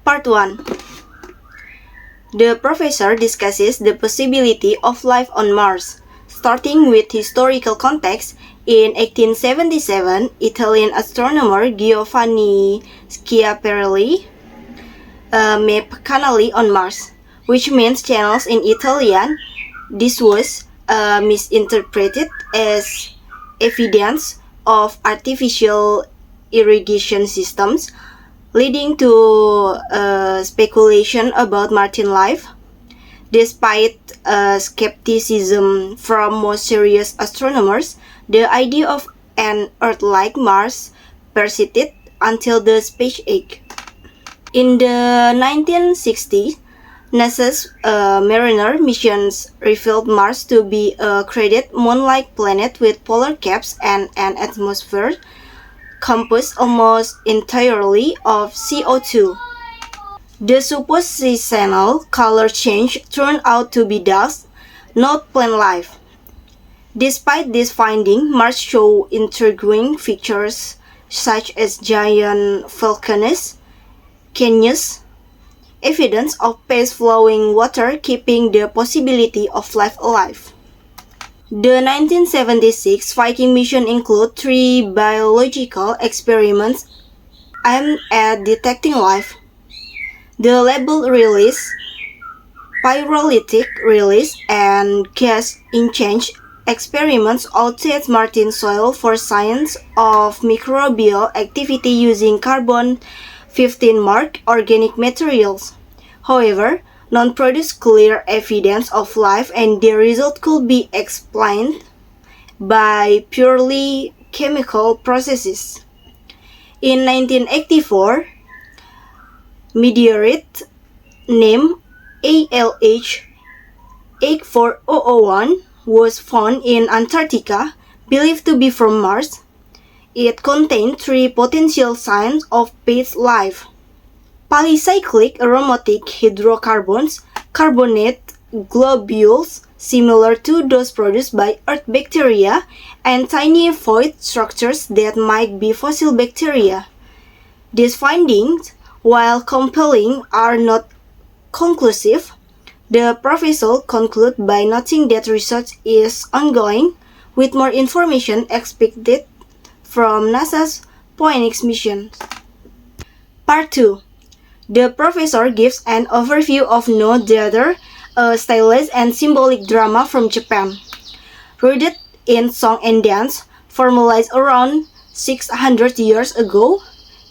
Part 1. The professor discusses the possibility of life on Mars. Starting with historical context, in 1877, Italian astronomer Giovanni Schiaparelli mapped canali on Mars, which means channels in Italian. This was misinterpreted as evidence of artificial irrigation systems, leading to speculation about Martian life. Despite skepticism from most serious astronomers, the idea of an Earth-like Mars persisted until the space age. In the 1960s, NASA's Mariner missions revealed Mars to be a crowded moon-like planet with polar caps and an atmosphere composed almost entirely of CO2. The supposed seasonal color change turned out to be dust, not plant life. Despite this finding, Mars showed intriguing features such as giant volcanoes, canyons, evidence of fast-flowing water keeping the possibility of life alive. The 1976 Viking mission included 3 biological experiments aimed at detecting life. The label release, pyrolytic release, and gas exchange experiments all test Martian soil for signs of microbial activity using carbon-15 marked organic materials. However, none produced clear evidence of life, and the result could be explained by purely chemical processes. In 1984, meteorite named ALH 84001 was found in Antarctica, believed to be from Mars. It contained 3 potential signs of past life: polycyclic aromatic hydrocarbons, carbonate globules similar to those produced by Earth bacteria, and tiny void structures that might be fossil bacteria. These findings, while compelling, are not conclusive. The professor concludes by noting that research is ongoing, with more information expected from NASA's Phoenix mission. Part 2. The professor gives an overview of No Theater, a stylized and symbolic drama from Japan. Rooted in song and dance, formalized around 600 years ago,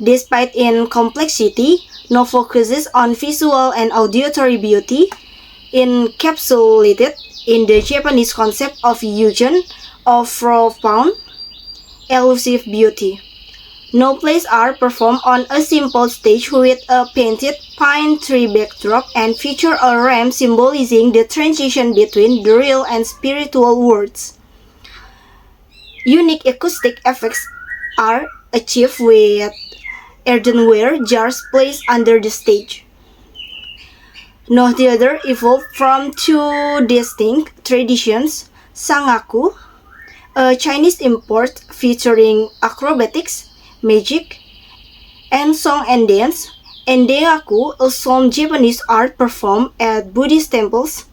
despite its complexity, No focuses on visual and auditory beauty, encapsulated in the Japanese concept of illusion of profound, elusive beauty. No plays are performed on a simple stage with a painted pine tree backdrop and feature a ramp symbolizing the transition between the real and spiritual worlds. Unique acoustic effects are achieved with earthenware jars placed under the stage. No theater evolved from 2 distinct traditions: sangaku, a Chinese import featuring acrobatics, magic, and song and dance, and Daegaku, a solemn Japanese art performed at Buddhist temples.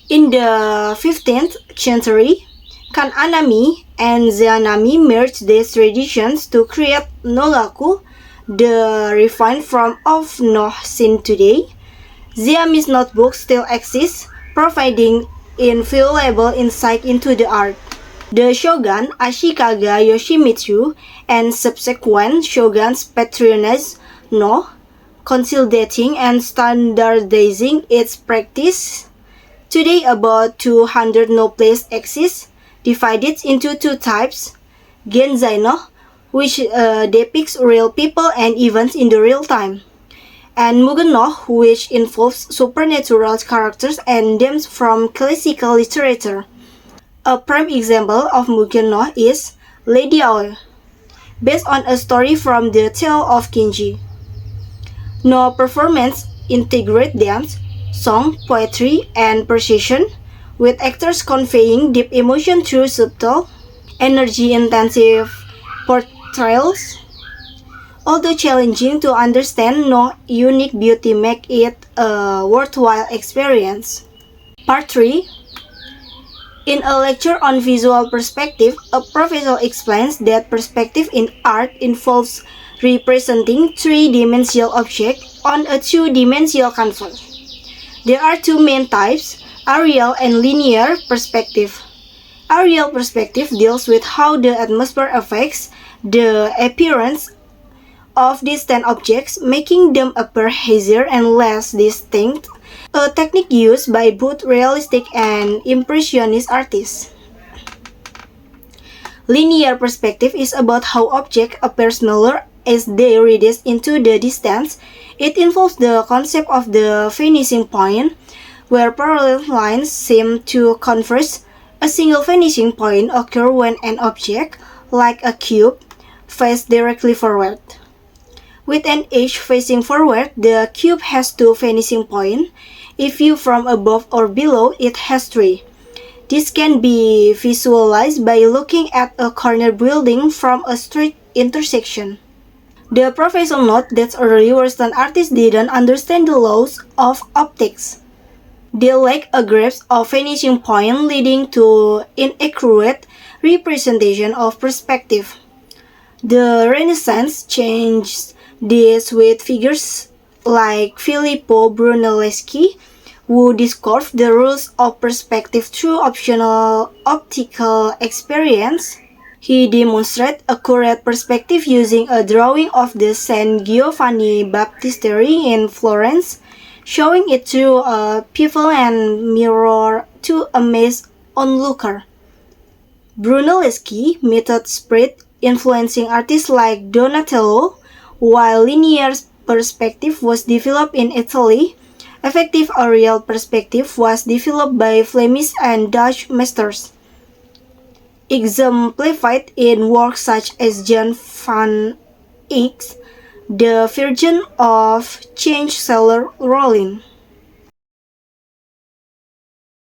In the 15th century, Kananami and Zeanami merged these traditions to create Nogaku, the refined form of No seen today. Zeami's notebooks still exist, providing invaluable insight into the art. The shogun Ashikaga Yoshimitsu and subsequent shoguns patronized No, consolidating and standardizing its practice. Today, about 200 No plays exist, divided into 2 types: Genzai No, which depicts real people and events in the real time, and Mugen No, which involves supernatural characters and themes from classical literature. A prime example of Mugen No is Lady Aoi, based on a story from the Tale of Genji. No performance integrate dance, song, poetry, and precision, with actors conveying deep emotion through subtle, energy-intensive portrayals. Although challenging to understand, no unique beauty make it a worthwhile experience. Part 3. In a lecture on visual perspective, a professor explains that perspective in art involves representing three-dimensional objects on a two-dimensional canvas. There are two main types, aerial and linear perspective. Aerial perspective deals with how the atmosphere affects the appearance of distant objects, making them appear hazier and less distinct, a technique used by both realistic and impressionist artists. Linear perspective is about how objects appear smaller as they reduce into the distance. It involves the concept of the vanishing point, where parallel lines seem to converge. A single vanishing point occurs when an object, like a cube, faces directly forward. With an edge facing forward, the cube has two vanishing points. If viewed from above or below, it has three. This can be visualized by looking at a corner building from a street intersection. The professor noted that early Western artists didn't understand the laws of optics. They lacked a grasp of vanishing point, leading to inaccurate representation of perspective. The Renaissance changed this with figures like Filippo Brunelleschi, who discovered the rules of perspective through optional optical experience. He demonstrated accurate perspective using a drawing of the San Giovanni Baptistery in Florence, showing it through a pupil and mirror to amaze onlooker. Brunelleschi method spread, influencing artists like Donatello, while linear perspective was developed in Italy. Effective aerial perspective was developed by Flemish and Dutch masters, exemplified in works such as Jan van Eyck's The Virgin of Change Cellar Rolling.